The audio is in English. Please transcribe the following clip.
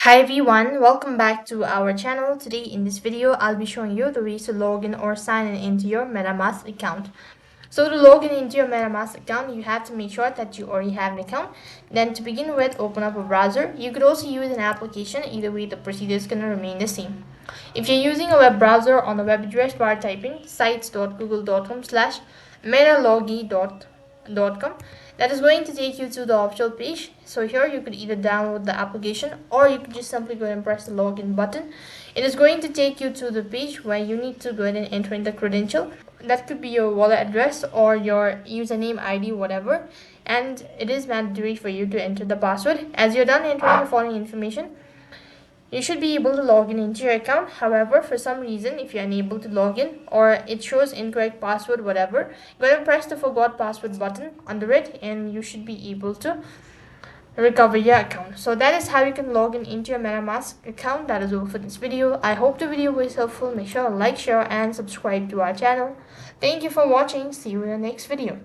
Hi everyone, welcome back to our channel. Today in this video, I'll be showing you the ways to log in or sign in into your Metamask account. So to log in into your Metamask account, you have to make sure that you already have an account. Then to begin with, open up a browser. You could also use an application. Either way, the procedure is going to remain the same. If you're using a web browser, on the web address bar typing sites.google.com/metalogi.com, that is going to take you to the official page. So here you could either download the application or you could just simply go and press the login button. It is going to take you to the page where you need to go ahead and enter in the credential. That could be your wallet address or your username, ID, whatever, and it is mandatory for you to enter the password. As you're done entering the following information, you should be able to log in into your account. However, for some reason, if you're unable to log in or it shows incorrect password, whatever, go ahead and press the forgot password button under it and you should be able to recover your account. So that is how you can log in into your Metamask account. That is all for this video. I hope the video was helpful. Make sure to like, share and subscribe to our channel. Thank you for watching. See you in the next video.